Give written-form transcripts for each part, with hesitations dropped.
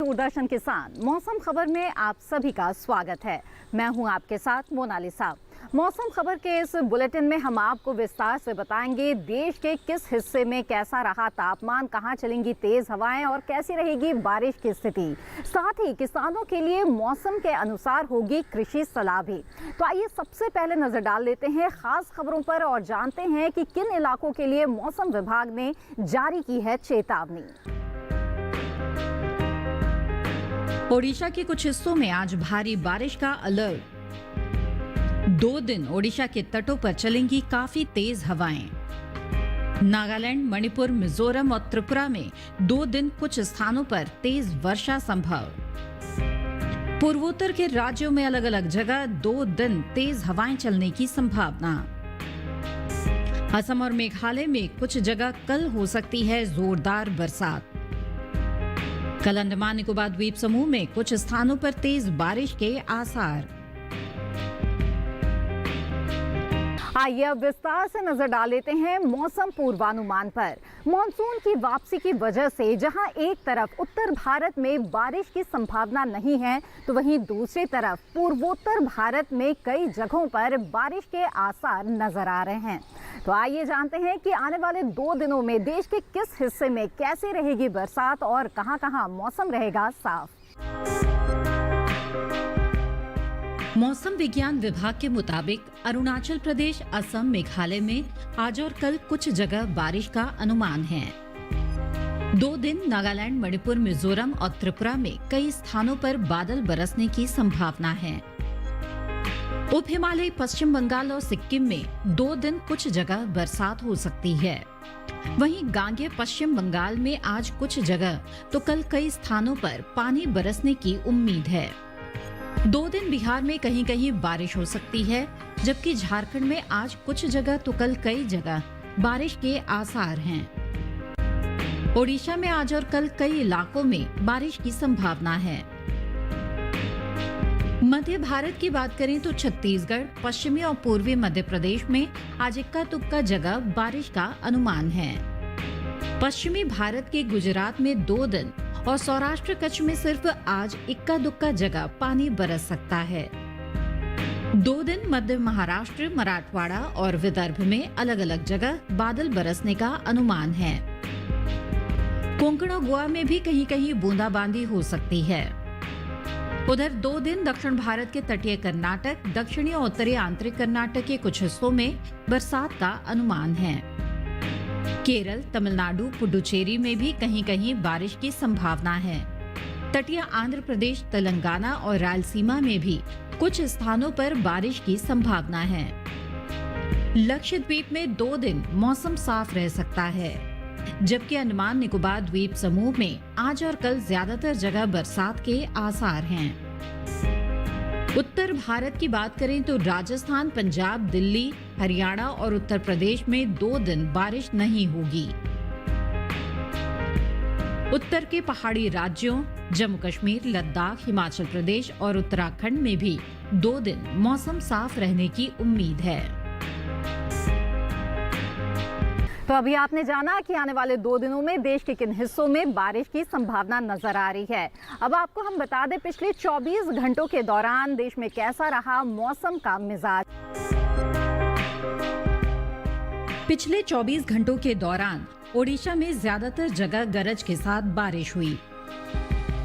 दूरदर्शन किसान मौसम खबर में आप सभी का स्वागत है। मैं हूं आपके साथ मोनालिसा। मौसम खबर के इस बुलेटिन में हम आपको विस्तार से बताएंगे देश के किस हिस्से में कैसा रहा तापमान, कहां चलेंगी तेज हवाएं और कैसी रहेगी बारिश की स्थिति। साथ ही किसानों के लिए मौसम के अनुसार होगी कृषि सलाह भी। तो आइए सबसे पहले नजर डाल लेते हैं खास खबरों पर और जानते हैं कि किन इलाकों के लिए मौसम विभाग ने जारी की है चेतावनी। ओडिशा के कुछ हिस्सों में आज भारी बारिश का अलर्ट। 2 दिन ओडिशा के तटों पर चलेंगी काफी तेज हवाएं। नागालैंड, मणिपुर, मिजोरम और त्रिपुरा में 2 दिन कुछ स्थानों पर तेज वर्षा संभव। पूर्वोत्तर के राज्यों में अलग अलग जगह 2 दिन तेज हवाएं चलने की संभावना। असम और मेघालय में कुछ जगह कल हो सकती है जोरदार बरसात। कल अंडमान निकोबार द्वीप समूह में कुछ स्थानों पर तेज बारिश के आसार। आइए अब विस्तार से नजर डाल लेते हैं मौसम पूर्वानुमान पर। मॉनसून की वापसी की वजह से जहां एक तरफ उत्तर भारत में बारिश की संभावना नहीं है, तो वहीं दूसरी तरफ पूर्वोत्तर भारत में कई जगहों पर बारिश के आसार नजर आ रहे हैं। तो आइए जानते हैं कि आने वाले 2 दिनों में देश के किस हिस्से में कैसी रहेगी बरसात और कहां-कहां मौसम रहेगा साफ। मौसम विज्ञान विभाग के मुताबिक अरुणाचल प्रदेश, असम, मेघालय में आज और कल कुछ जगह बारिश का अनुमान है। 2 दिन नागालैंड, मणिपुर, मिजोरम और त्रिपुरा में कई स्थानों पर बादल बरसने की संभावना है। उप हिमालयी पश्चिम बंगाल और सिक्किम में 2 दिन कुछ जगह बरसात हो सकती है। वहीं गांगेय पश्चिम बंगाल में आज कुछ जगह तो कल कई स्थानों पर पानी बरसने की उम्मीद है। 2 दिन बिहार में कहीं कहीं बारिश हो सकती है, जबकि झारखंड में आज कुछ जगह तो कल कई जगह बारिश के आसार हैं। ओडिशा में आज और कल कई इलाकों में बारिश की संभावना है। मध्य भारत की बात करें तो छत्तीसगढ़, पश्चिमी और पूर्वी मध्य प्रदेश में आज इक्का दुक्का जगह बारिश का अनुमान है। पश्चिमी भारत के गुजरात में 2 दिन और सौराष्ट्र कच्छ में सिर्फ आज इक्का दुक्का जगह पानी बरस सकता है। 2 दिन मध्य महाराष्ट्र, मराठवाड़ा और विदर्भ में अलग अलग जगह बादल बरसने का अनुमान है। कोंकण और गोवा में भी कहीं कहीं बूंदाबांदी हो सकती है। उधर 2 दिन दक्षिण भारत के तटीय कर्नाटक, दक्षिणी और उत्तरी आंतरिक कर्नाटक के कुछ हिस्सों में बरसात का अनुमान है। केरल, तमिलनाडु, पुडुचेरी में भी कहीं कहीं बारिश की संभावना है। तटीय आंध्र प्रदेश, तेलंगाना और रायलसीमा में भी कुछ स्थानों पर बारिश की संभावना है। लक्षद्वीप में 2 दिन मौसम साफ रह सकता है, जबकि अंडमान निकोबार द्वीप समूह में आज और कल ज्यादातर जगह बरसात के आसार हैं। उत्तर भारत की बात करें तो राजस्थान, पंजाब, दिल्ली, हरियाणा और उत्तर प्रदेश में 2 दिन बारिश नहीं होगी। उत्तर के पहाड़ी राज्यों जम्मू कश्मीर, लद्दाख, हिमाचल प्रदेश और उत्तराखंड में भी 2 दिन मौसम साफ रहने की उम्मीद है। तो अभी आपने जाना कि आने वाले 2 दिनों में देश के किन हिस्सों में बारिश की संभावना नजर आ रही है। अब आपको हम बता दें पिछले 24 घंटों के दौरान देश में कैसा रहा मौसम का मिजाज। पिछले 24 घंटों के दौरान ओडिशा में ज्यादातर जगह गरज के साथ बारिश हुई।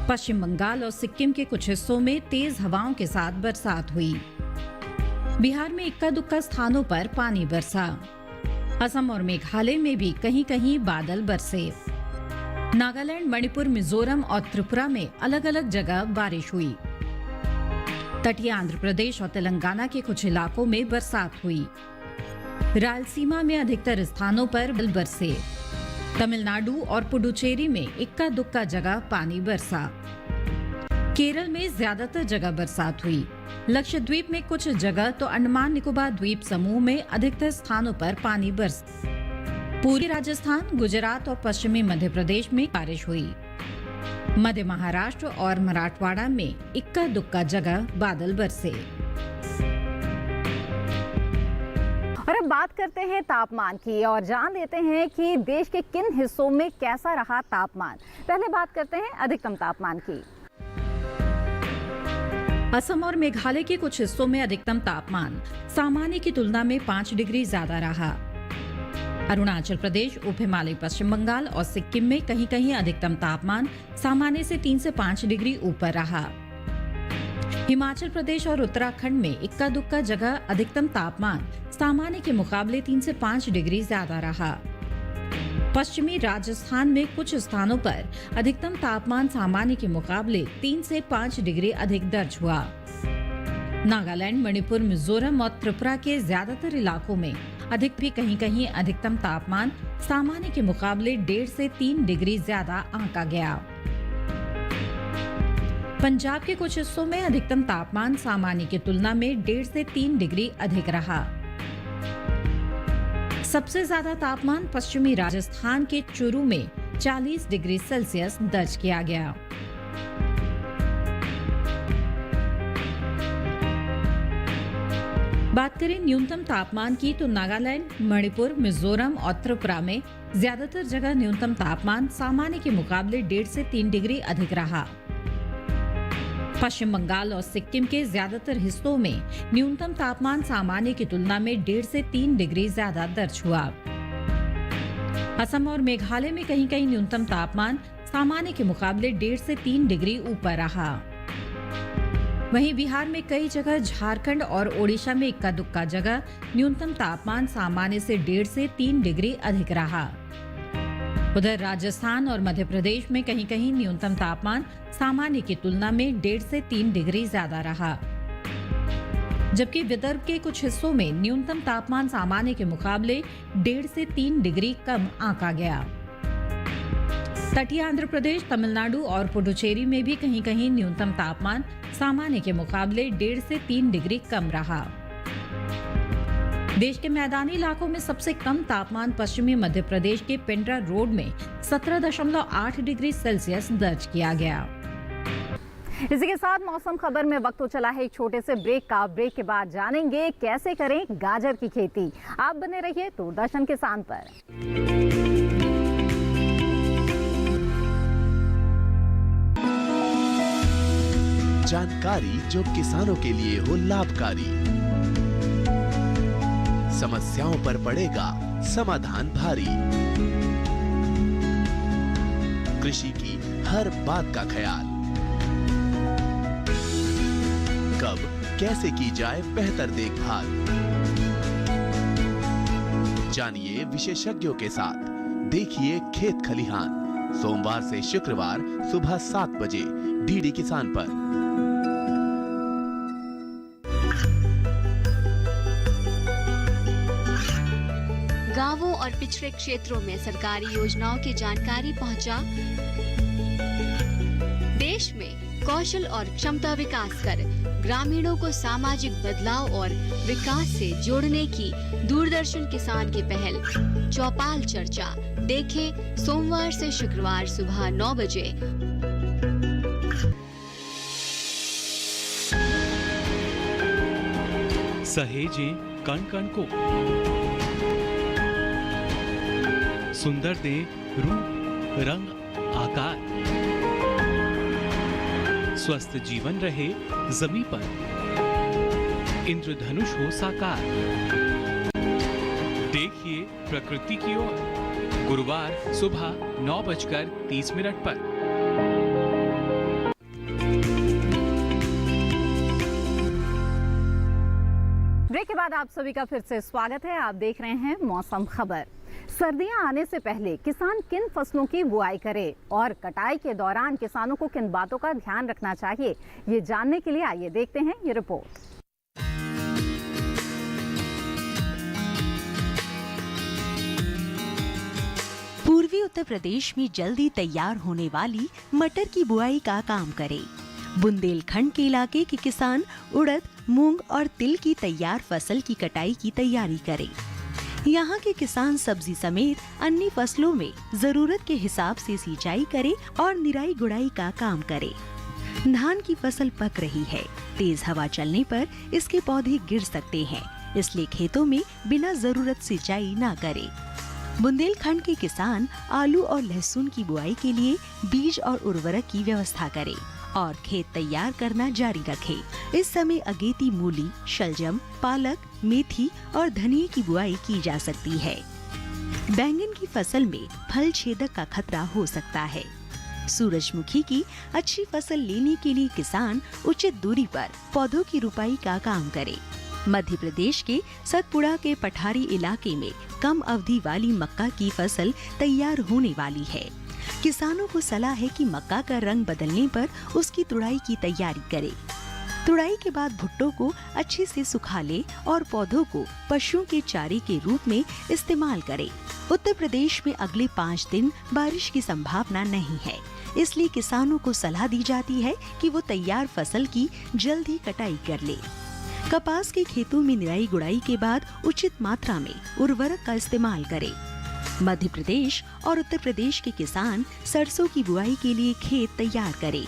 पश्चिम बंगाल और सिक्किम के कुछ हिस्सों में तेज हवाओं के साथ बरसात हुई। बिहार में इक्का दुक्का स्थानों पर पानी बरसा। असम और मेघालय में भी कहीं कहीं बादल बरसे। नागालैंड, मणिपुर, मिजोरम और त्रिपुरा में अलग अलग जगह बारिश हुई। तटीय आंध्र प्रदेश और तेलंगाना के कुछ इलाकों में बरसात हुई। रायलसीमा में अधिकतर स्थानों पर बादल बरसे। तमिलनाडु और पुडुचेरी में इक्का दुक्का जगह पानी बरसा। केरल में ज्यादातर जगह बरसात हुई। लक्षद्वीप में कुछ जगह तो अंडमान निकोबार द्वीप समूह में अधिकतर स्थानों पर पानी बरसा। पूर्वी राजस्थान, गुजरात और पश्चिमी मध्य प्रदेश में बारिश हुई। मध्य महाराष्ट्र और मराठवाड़ा में इक्का दुक्का जगह बादल बरसे। और अब बात बात करते हैं तापमान की और जान लेते हैं कि देश के किन हिस्सों में कैसा रहा तापमान। पहले बात करते हैं अधिकतम तापमान की। असम और मेघालय के कुछ हिस्सों में अधिकतम तापमान सामान्य की तुलना में 5 डिग्री ज्यादा रहा। अरुणाचल प्रदेश, उप हिमालय पश्चिम बंगाल और सिक्किम में कहीं कहीं अधिकतम तापमान सामान्य से 3 से 5 डिग्री ऊपर रहा। हिमाचल प्रदेश और उत्तराखंड में इक्का दुक्का जगह अधिकतम तापमान सामान्य के मुकाबले 3 से 5 डिग्री ज्यादा रहा। पश्चिमी राजस्थान में कुछ स्थानों पर अधिकतम तापमान सामान्य के मुकाबले 3 से 5 डिग्री अधिक दर्ज हुआ। नागालैंड, मणिपुर, मिजोरम और त्रिपुरा के ज्यादातर इलाकों में अधिक भी कहीं कहीं अधिकतम तापमान सामान्य के मुकाबले 1.5 से 3 डिग्री ज्यादा आंका गया। पंजाब के कुछ हिस्सों में अधिकतम तापमान सामान्य की तुलना में 1.5 से 3 डिग्री अधिक रहा। सबसे ज्यादा तापमान पश्चिमी राजस्थान के चुरू में 40 डिग्री सेल्सियस दर्ज किया गया। बात करें न्यूनतम तापमान की तो नागालैंड, मणिपुर, मिजोरम और त्रिपुरा में ज्यादातर जगह न्यूनतम तापमान सामान्य के मुकाबले 1.5 से 3 डिग्री अधिक रहा। पश्चिम बंगाल और सिक्किम के ज्यादातर हिस्सों में न्यूनतम तापमान सामान्य की तुलना में 1.5 से 3 डिग्री ज्यादा दर्ज हुआ। असम और मेघालय में कहीं कहीं न्यूनतम तापमान सामान्य के मुकाबले 1.5 से 3 डिग्री ऊपर रहा। वहीं बिहार में कई जगह, झारखंड और ओडिशा में इक्का दुक्का जगह न्यूनतम तापमान सामान्य से 1.5 से 3 डिग्री अधिक रहा। उधर राजस्थान और मध्य प्रदेश में कहीं कहीं न्यूनतम तापमान सामान्य की तुलना में 1.5 से 3 डिग्री ज्यादा रहा। जबकि विदर्भ के कुछ हिस्सों में न्यूनतम तापमान सामान्य के मुकाबले 1.5 से 3 डिग्री कम आंका गया। तटीय आंध्र प्रदेश, तमिलनाडु और पुडुचेरी में भी कहीं कहीं न्यूनतम तापमान सामान्य के मुकाबले 1.5 से 3 डिग्री कम रहा। देश के मैदानी इलाकों में सबसे कम तापमान पश्चिमी मध्य प्रदेश के पेंड्रा रोड में 17.8 डिग्री सेल्सियस दर्ज किया गया। इसी के साथ मौसम खबर में वक्त हो चला है एक छोटे से ब्रेक का। ब्रेक के बाद जानेंगे कैसे करें गाजर की खेती। आप बने रहिए दूरदर्शन किसान पर। जानकारी जो किसानों के लिए हो लाभकारी, समस्याओं पर पड़ेगा समाधान भारी, कृषि की हर बात का ख्याल, कब कैसे की जाए बेहतर देखभाल। जानिए विशेषज्ञों के साथ, देखिए खेत खलिहान, सोमवार से शुक्रवार सुबह 7 बजे डीडी किसान पर। गांवों और पिछड़े क्षेत्रों में सरकारी योजनाओं की जानकारी पहुंचा। देश में कौशल और क्षमता विकास कर ग्रामीणों को सामाजिक बदलाव और विकास से जोड़ने की दूरदर्शन किसान की पहल चौपाल चर्चा देखें सोमवार से शुक्रवार सुबह 9 बजे। सहेजें कण कण को, सुंदर दे रूप रंग आकार, स्वस्थ जीवन रहे जमीन पर, इंद्रधनुष हो साकार। देखिए प्रकृति की ओर गुरुवार सुबह 9:30 पर। ब्रेक के बाद आप सभी का फिर से स्वागत है। आप देख रहे हैं मौसम खबर। सर्दियां आने से पहले किसान किन फसलों की बुआई करे और कटाई के दौरान किसानों को किन बातों का ध्यान रखना चाहिए, ये जानने के लिए आइए देखते हैं ये रिपोर्ट। पूर्वी उत्तर प्रदेश में जल्दी तैयार होने वाली मटर की बुआई का काम करे। बुंदेलखंड के इलाके के किसान उड़द, मूंग और तिल की तैयार फसल की कटाई की तैयारी करें। यहाँ के किसान सब्जी समेत अन्य फसलों में जरूरत के हिसाब से सिंचाई करे और निराई गुड़ाई का काम करे। धान की फसल पक रही है, तेज हवा चलने पर इसके पौधे गिर सकते हैं, इसलिए खेतों में बिना जरूरत सिंचाई ना करें। बुंदेलखंड के किसान आलू और लहसुन की बुआई के लिए बीज और उर्वरक की व्यवस्था करें और खेत तैयार करना जारी रखें। इस समय अगेती मूली, शलजम, पालक, मेथी और धनिया की बुआई की जा सकती है। बैंगन की फसल में फल छेदक का खतरा हो सकता है। सूरजमुखी की अच्छी फसल लेने के लिए किसान उचित दूरी पर पौधों की रुपाई का काम करे। मध्य प्रदेश के सतपुड़ा के पठारी इलाके में कम अवधि वाली मक्का की फसल तैयार होने वाली है। किसानों को सलाह है कि मक्का का रंग बदलने पर उसकी तुड़ाई की तैयारी करें। तुड़ाई के बाद भुट्टो को अच्छे से सुखा ले और पौधों को पशुओं के चारे के रूप में इस्तेमाल करें। उत्तर प्रदेश में अगले 5 दिन बारिश की संभावना नहीं है, इसलिए किसानों को सलाह दी जाती है कि वो तैयार फसल की जल्द ही कटाई कर ले। कपास के खेतों में निराई गुड़ाई के बाद उचित मात्रा में उर्वरक का इस्तेमाल करें। मध्य प्रदेश और उत्तर प्रदेश के किसान सरसों की बुआई के लिए खेत तैयार करें।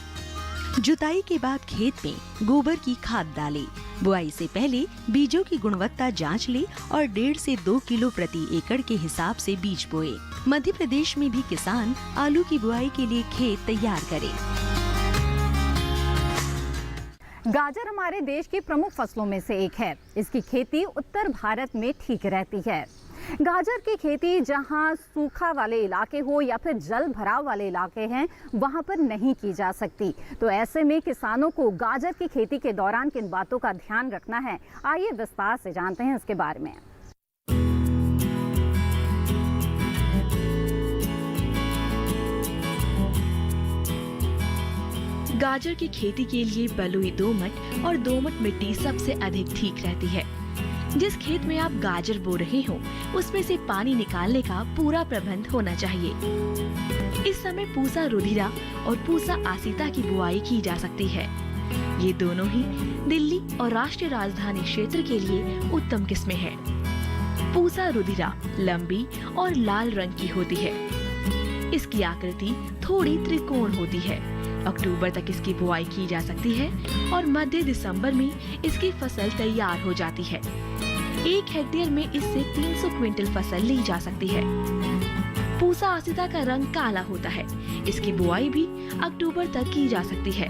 जुताई के बाद खेत में गोबर की खाद डालें। बुआई से पहले बीजों की गुणवत्ता जांच ले और 1.5 से 2 किलो प्रति एकड़ के हिसाब से बीज बोए। मध्य प्रदेश में भी किसान आलू की बुआई के लिए खेत तैयार करें। गाजर हमारे देश की प्रमुख फसलों में से एक है। इसकी खेती उत्तर भारत में ठीक रहती है। गाजर की खेती जहां सूखा वाले इलाके हो या फिर जल भराव वाले इलाके हैं, वहां पर नहीं की जा सकती। तो ऐसे में किसानों को गाजर की खेती के दौरान किन बातों का ध्यान रखना है, आइए विस्तार से जानते हैं इसके बारे में। गाजर की खेती के लिए बलुई दोमट और दोमट मिट्टी सबसे अधिक ठीक रहती है। जिस खेत में आप गाजर बो रहे हो, उसमें से पानी निकालने का पूरा प्रबंध होना चाहिए। इस समय पूसा रुधिरा और पूसा आसिता की बुआई की जा सकती है। ये दोनों ही दिल्ली और राष्ट्रीय राजधानी क्षेत्र के लिए उत्तम किस्में हैं। पूसा रुधिरा लंबी और लाल रंग की होती है। इसकी आकृति थोड़ी त्रिकोण होती है। अक्टूबर तक इसकी बुआई की जा सकती है और मध्य दिसंबर में इसकी फसल तैयार हो जाती है। 1 हेक्टेयर में इससे 300 क्विंटल फसल ली जा सकती है। पूसा आसिता का रंग काला होता है। इसकी बुआई भी अक्टूबर तक की जा सकती है।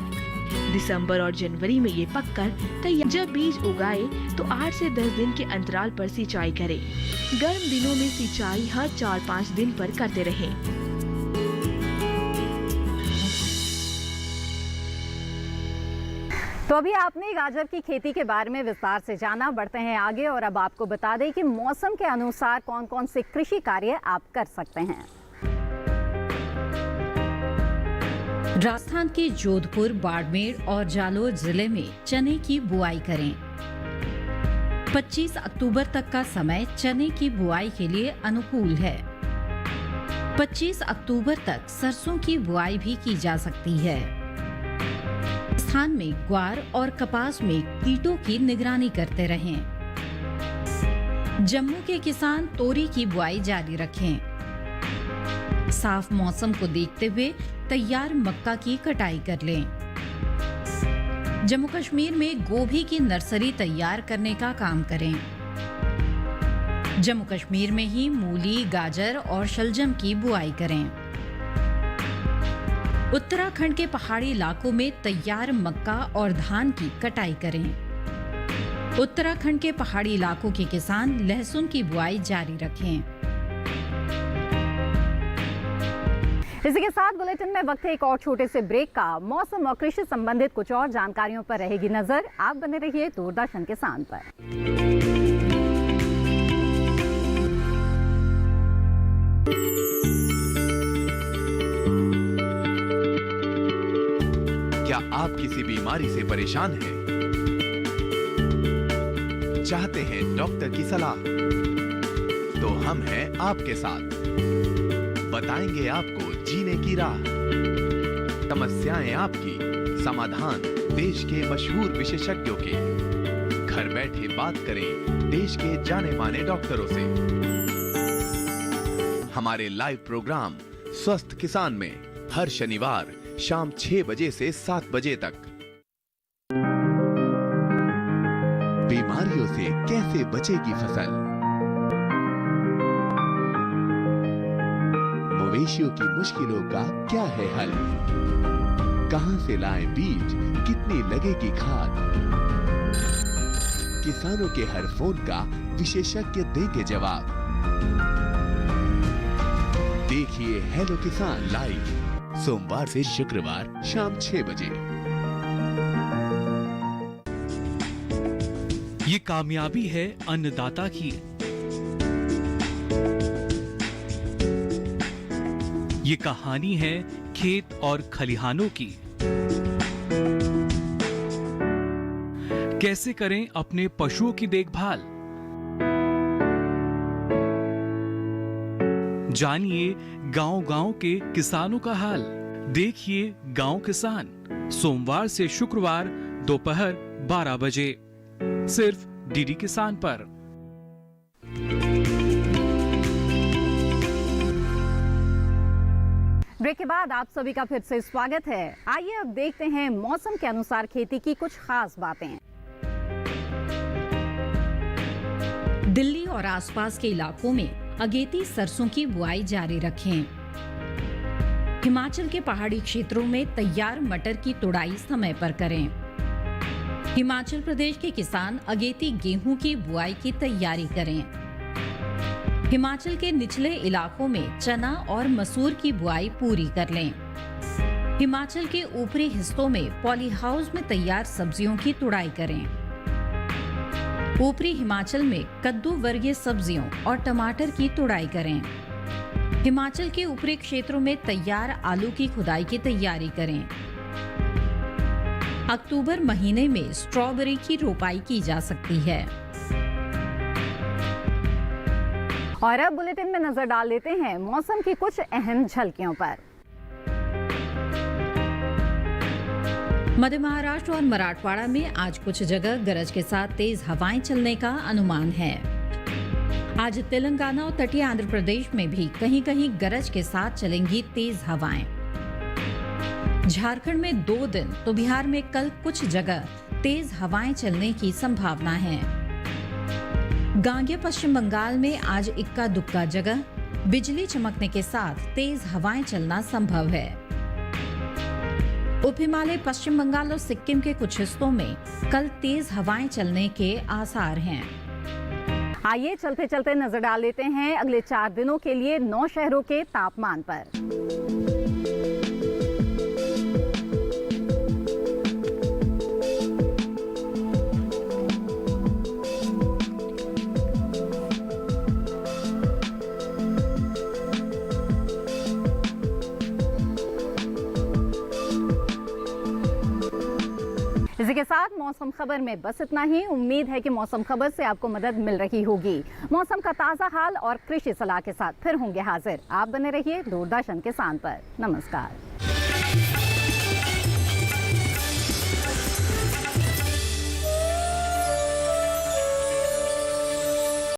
दिसंबर और जनवरी में ये पककर तैयार। जब बीज उगाए तो 8 से 10 दिन के अंतराल पर सिंचाई करें। गर्म दिनों में सिंचाई हर 4-5 दिन पर करते रहें। तो अभी आपने गाजर की खेती के बारे में विस्तार से जाना। बढ़ते हैं आगे और अब आपको बता दें कि मौसम के अनुसार कौन कौन से कृषि कार्य आप कर सकते हैं। राजस्थान के जोधपुर, बाड़मेर और जालोर जिले में चने की बुआई करें। 25 अक्टूबर तक का समय चने की बुआई के लिए अनुकूल है। 25 अक्टूबर तक सरसों की बुआई भी की जा सकती है। स्थान में ग्वार और कपास में कीटों की निगरानी करते रहें। जम्मू के किसान तोरी की बुआई जारी रखें। साफ मौसम को देखते हुए तैयार मक्का की कटाई कर लें। जम्मू कश्मीर में गोभी की नर्सरी तैयार करने का काम करें। जम्मू कश्मीर में ही मूली, गाजर और शलजम की बुआई करें। उत्तराखंड के पहाड़ी इलाकों में तैयार मक्का और धान की कटाई करें। उत्तराखंड के पहाड़ी इलाकों के किसान लहसुन की बुआई जारी रखें। इसी के साथ बुलेटिन में वक्त है एक और छोटे से ब्रेक का। मौसम और कृषि संबंधित कुछ और जानकारियों पर रहेगी नजर। आप बने रहिए दूरदर्शन किसान पर। क्या आप किसी बीमारी से परेशान हैं? चाहते हैं डॉक्टर की सलाह? तो हम हैं आपके साथ। बताएंगे आपको जीने की राह। समस्याएं आपकी, समाधान देश के मशहूर विशेषज्ञों के। घर बैठे बात करें देश के जाने माने डॉक्टरों से। हमारे लाइव प्रोग्राम स्वस्थ किसान में हर शनिवार शाम 6 बजे से 7 बजे तक। बीमा बीमारियों से कैसे बचेगी फसल, मवेशियों की मुश्किलों का क्या है हल, कहां से लाएं बीज, कितनी लगेगी खाद, किसानों के हर फोन का विशेषज्ञ देंगे जवाब। देखिए हेलो किसान लाइव सोमवार से शुक्रवार शाम 6 बजे। ये कामयाबी है अन्नदाता की, ये कहानी है खेत और खलिहानों की। कैसे करें अपने पशुओं की देखभाल, जानिए गांव-गांव के किसानों का हाल। देखिए गांव किसान सोमवार से शुक्रवार दोपहर 12 बजे सिर्फ डीडी किसान पर। ब्रेक के बाद आप सभी का फिर से स्वागत है। आइए अब देखते हैं मौसम के अनुसार खेती की कुछ खास बातें। दिल्ली और आसपास के इलाकों में अगेती सरसों की बुआई जारी रखें। हिमाचल के पहाड़ी क्षेत्रों में तैयार मटर की तुड़ाई समय पर करें। हिमाचल प्रदेश के किसान अगेती गेहूं की बुआई की तैयारी करें। हिमाचल के निचले इलाकों में चना और मसूर की बुआई पूरी कर लें। हिमाचल के ऊपरी हिस्सों में पॉली हाउस में तैयार सब्जियों की तुड़ाई करें। ऊपरी हिमाचल में कद्दू वर्गीय सब्जियों और टमाटर की तुड़ाई करें। हिमाचल के ऊपरी क्षेत्रों में तैयार आलू की खुदाई की तैयारी करें। अक्टूबर महीने में स्ट्रॉबेरी की रोपाई की जा सकती है। और अब बुलेटिन में नजर डाल लेते हैं मौसम की कुछ अहम झलकियों पर। मध्य महाराष्ट्र और मराठवाड़ा में आज कुछ जगह गरज के साथ तेज हवाएं चलने का अनुमान है। आज तेलंगाना और तटीय आंध्र प्रदेश में भी कहीं कहीं गरज के साथ चलेंगी तेज हवाएं। झारखंड में 2 दिन तो बिहार में कल कुछ जगह तेज हवाएं चलने की संभावना है। गांगेय पश्चिम बंगाल में आज इक्का दुक्का जगह बिजली चमकने के साथ तेज हवाएं चलना संभव है। उप हिमालय पश्चिम बंगाल और सिक्किम के कुछ हिस्सों में कल तेज हवाएं चलने के आसार हैं। आइए चलते चलते नजर डाल लेते हैं अगले 4 दिनों के लिए 9 शहरों के तापमान पर। इसी के साथ मौसम खबर में बस इतना ही। उम्मीद है कि मौसम खबर से आपको मदद मिल रही होगी। मौसम का ताज़ा हाल और कृषि सलाह के साथ फिर होंगे हाजिर। आप बने रहिए दूरदर्शन किसान पर। नमस्कार।